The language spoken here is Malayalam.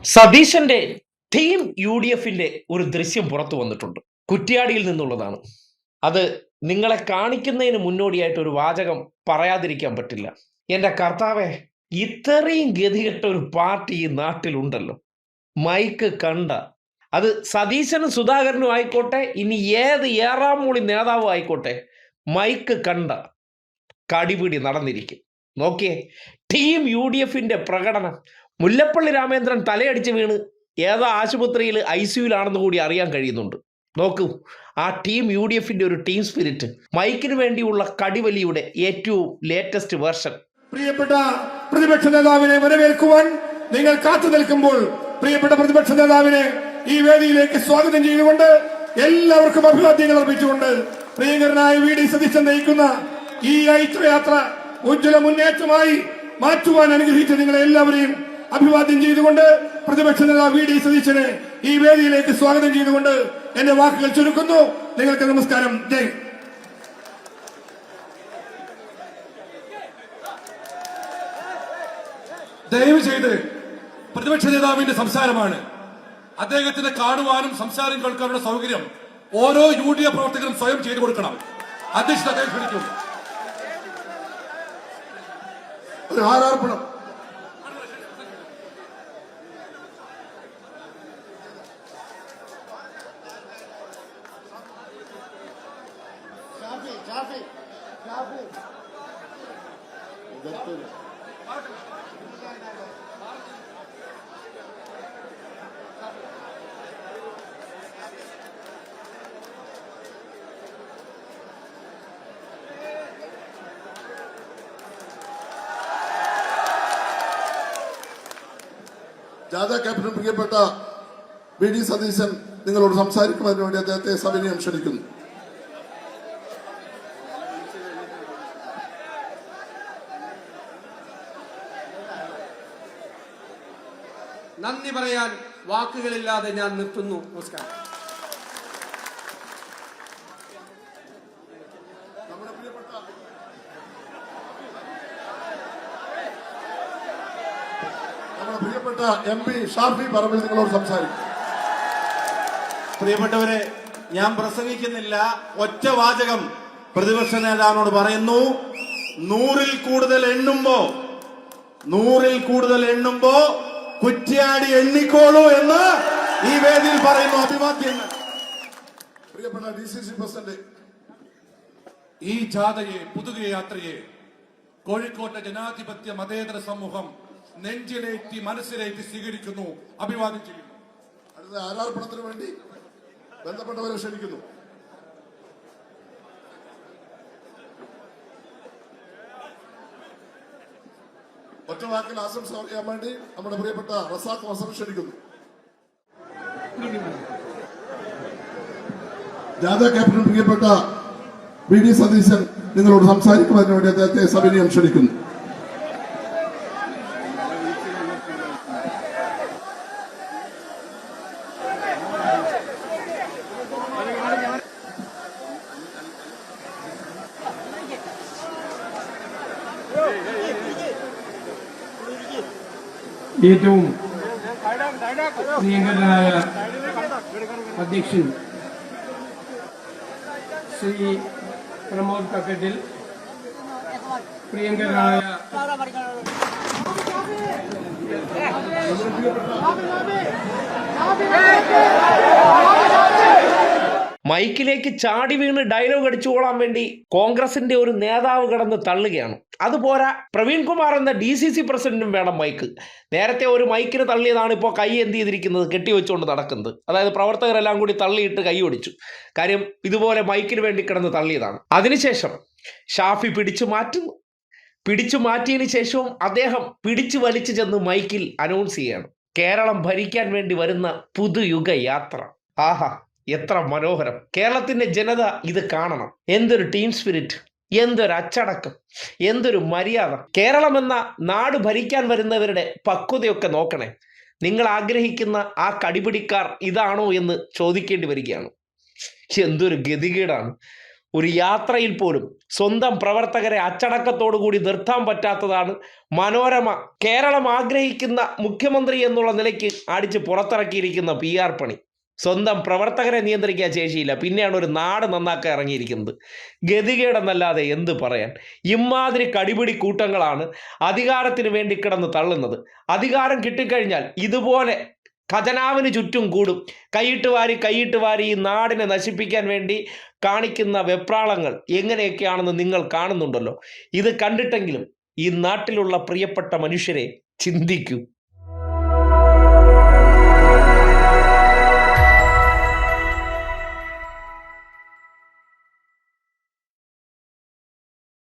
സതീശന്റെ ടീം UDFന്റെ ഒരു ദൃശ്യം പുറത്തു വന്നിട്ടുണ്ട്. കുറ്റ്യാടിയിൽ നിന്നുള്ളതാണ്. അത് നിങ്ങളെ കാണിക്കുന്നതിന് മുന്നോടിയായിട്ട് ഒരു വാചകം പറയാതിരിക്കാൻ പറ്റില്ല. എന്റെ കർത്താവെ, ഇത്രയും ഗതികെട്ട ഒരു പാർട്ടി ഈ നാട്ടിലുണ്ടല്ലോ. മൈക്ക് കണ്ട അത് സതീശനും സുധാകരനും ആയിക്കോട്ടെ, ഇനി ഏത് ഏറാമൂളി നേതാവും ആയിക്കോട്ടെ, മൈക്ക് കണ്ട കടിപിടി നടന്നിരിക്കും. നോക്കിയേ, ടീം UDFന്റെ പ്രകടനം. മുല്ലപ്പള്ളി രാമേന്ദ്രൻ തലയടിച്ച് വീണ് ഏതോ ആശുപത്രിയിൽ ICUലാണെന്ന് കൂടി അറിയാൻ കഴിയുന്നുണ്ട്. നോക്കൂ, ആ ടീം UDFന്റെ ഒരു ടീം സ്പിരിറ്റ്, മൈക്കിന് വേണ്ടിയുള്ള കടിവലിയുടെ ഏറ്റവും ലേറ്റസ്റ്റ് വേർഷൻ. പ്രിയപ്പെട്ട പ്രതിപക്ഷ നേതാവിനെ വരവേൽക്കുവാൻ നിങ്ങൾ കാത്തു നിൽക്കുമ്പോൾ പ്രിയപ്പെട്ട പ്രതിപക്ഷ നേതാവിനെ ഈ വേദിയിലേക്ക് സ്വാഗതം ചെയ്തുകൊണ്ട് എല്ലാവർക്കും അഭിവാദ്യങ്ങൾ അർപ്പിച്ചുകൊണ്ട് പ്രിയങ്കരനായ VD സതീശൻ നയിക്കുന്ന ഈ ഐക്യയാത്ര ഉജ്ജ്വല മുന്നേറ്റമായി മാറ്റുവാൻ അനുഗ്രഹിച്ച നിങ്ങളെ എല്ലാവരെയും അഭിവാദ്യം ചെയ്തുകൊണ്ട് പ്രതിപക്ഷ നേതാവ് VD സതീശനെ ഈ വേദിയിലേക്ക് സ്വാഗതം ചെയ്തുകൊണ്ട് എന്റെ വാക്കുകൾ ചുരുക്കുന്നു. നിങ്ങൾക്ക് നമസ്കാരം. ജയ്. ദയവ് ചെയ്ത് പ്രതിപക്ഷ നേതാവിന്റെ സംസാരമാണ്. അദ്ദേഹത്തിന് കാണുവാനും സംസാരം കേൾക്കാനുള്ള സൗകര്യം ഓരോ UDF പ്രവർത്തകരും സ്വയം ചെയ്തു കൊടുക്കണം. അധ്യക്ഷത അദ്ദേഹം ക്ഷണിക്കും. ഒരു ഹാരാർപ്പണം. ജാഥ ക്യാപ്റ്റൻ പ്രിയപ്പെട്ട VD സതീശൻ നിങ്ങളോട് സംസാരിക്കുന്നതിന് വേണ്ടി അദ്ദേഹത്തെ സവിനയം ക്ഷണിക്കുന്നു. നന്ദി പറയാൻ വാക്കുകളില്ലാതെ ഞാൻ നിർത്തുന്നു. നമസ്കാരം. പ്രിയപ്പെട്ട MP ഷാഫി പറമ്പിൽ നിങ്ങളോട് സംസാരിക്കും. പ്രിയപ്പെട്ടവരെ, ഞാൻ പ്രസംഗിക്കുന്നില്ല. ഒറ്റ വാചകം പ്രതിപക്ഷ നേതാവിനോട് പറയുന്നു. 100-ൽ കൂടുതൽ എണ്ണുമ്പോ കുറ്റ്യാടി എണ്ണിക്കോളൂ എന്ന് ഈ വേദിയിൽ പറയുന്നു. അഭിവാദ്യങ്ങൾ. പ്രിയപ്പെട്ട DCC പ്രസിഡന്റ്, ഈ ജാഥയെ, പുതുകയാത്രയെ കോഴിക്കോട്ടെ ജനാധിപത്യ മതേതര സമൂഹം നെഞ്ചിലേറ്റി മനസ്സിലേറ്റി സ്വീകരിക്കുന്നു, അഭിവാദ്യം ചെയ്യുന്നു. അടുത്ത ആരാർപ്പണത്തിന് വേണ്ടി ബന്ധപ്പെട്ടവരെ ക്ഷണിക്കുന്നു. ഒറ്റ വാക്കിൽ ആശംസ അറിയാൻ വേണ്ടി നമ്മുടെ പ്രിയപ്പെട്ട റസാഖ് വസർ ക്ഷണിക്കുന്നു. ജാഥ ക്യാപ്റ്റൻ പ്രിയപ്പെട്ട VD സതീശൻ നിങ്ങളോട് സംസാരിക്കുന്നതിന് വേണ്ടി അദ്ദേഹത്തെ സവിനയം ക്ഷണിക്കുന്നു. ഏറ്റവും പ്രിയങ്കരനായ അധ്യക്ഷൻ ശ്രീ പ്രമോദ് കക്കട്ടിൽ, പ്രിയങ്കരനായ മൈക്കിലേക്ക് ചാടി വീണ് ഡയലോഗ് അടിച്ചുകൊള്ളാൻ വേണ്ടി കോൺഗ്രസിന്റെ ഒരു നേതാവ് കിടന്ന് തള്ളുകയാണ്. അതുപോരാ, പ്രവീൺ കുമാർ എന്ന DCC പ്രസിഡന്റും വേണം മൈക്ക്. നേരത്തെ ഒരു മൈക്കിന് തള്ളിയതാണ് ഇപ്പോൾ കൈ എന്ത് ചെയ്തിരിക്കുന്നത്, കെട്ടിവെച്ചുകൊണ്ട് നടക്കുന്നത്. അതായത് പ്രവർത്തകരെല്ലാം കൂടി തള്ളിയിട്ട് കൈ ഒടിച്ചു. കാര്യം ഇതുപോലെ മൈക്കിന് വേണ്ടി കിടന്ന് തള്ളിയതാണ്. അതിനുശേഷം ഷാഫി പിടിച്ചു മാറ്റിയതിന് ശേഷവും അദ്ദേഹം പിടിച്ചു വലിച്ചു ചെന്ന് മൈക്കിൽ അനൗൺസ് ചെയ്യാണ്, കേരളം ഭരിക്കാൻ വേണ്ടി വരുന്ന പുതുയുഗ യാത്ര. ആഹാ, എത്ര മനോഹരം! കേരളത്തിന്റെ ജനത ഇത് കാണണം. എന്തൊരു ടീം സ്പിരിറ്റ്, എന്തൊരു അച്ചടക്കം, എന്തൊരു മര്യാദ! കേരളം എന്ന നാട് ഭരിക്കാൻ വരുന്നവരുടെ പക്വതയൊക്കെ നോക്കണേ. നിങ്ങൾ ആഗ്രഹിക്കുന്ന ആ കടിപിടിക്കാർ ഇതാണോ എന്ന് ചോദിക്കേണ്ടി വരികയാണ്. എന്തൊരു ഗതികേടാണ്! ഒരു യാത്രയിൽ പോലും സ്വന്തം പ്രവർത്തകരെ അച്ചടക്കത്തോടുകൂടി നിർത്താൻ പറ്റാത്തതാണ് മനോരമ കേരളം ആഗ്രഹിക്കുന്ന മുഖ്യമന്ത്രി എന്നുള്ള നിലയ്ക്ക് അടിച്ച് പുറത്തിറക്കിയിരിക്കുന്ന PR പണി. സ്വന്തം പ്രവർത്തകരെ നിയന്ത്രിക്കാൻ ശേഷിയില്ല, പിന്നെയാണ് ഒരു നാട് നന്നാക്കാൻ ഇറങ്ങിയിരിക്കുന്നത്. ഗതികേടെന്നല്ലാതെ എന്ത് പറയാൻ. ഇമാതിരി കടിപിടി കൂട്ടങ്ങളാണ് അധികാരത്തിന് വേണ്ടി കിടന്ന് തള്ളുന്നത്. അധികാരം കിട്ടിക്കഴിഞ്ഞാൽ ഇതുപോലെ ഖജനാവിന് ചുറ്റും കൂടും. കൈയിട്ട് വാരി ഈ നാടിനെ നശിപ്പിക്കാൻ വേണ്ടി കാണിക്കുന്ന വെപ്രാളങ്ങൾ എങ്ങനെയൊക്കെയാണെന്ന് നിങ്ങൾ കാണുന്നുണ്ടല്ലോ. ഇത് കണ്ടിട്ടെങ്കിലും ഈ നാട്ടിലുള്ള പ്രിയപ്പെട്ട മനുഷ്യരെ ചിന്തിക്കൂ.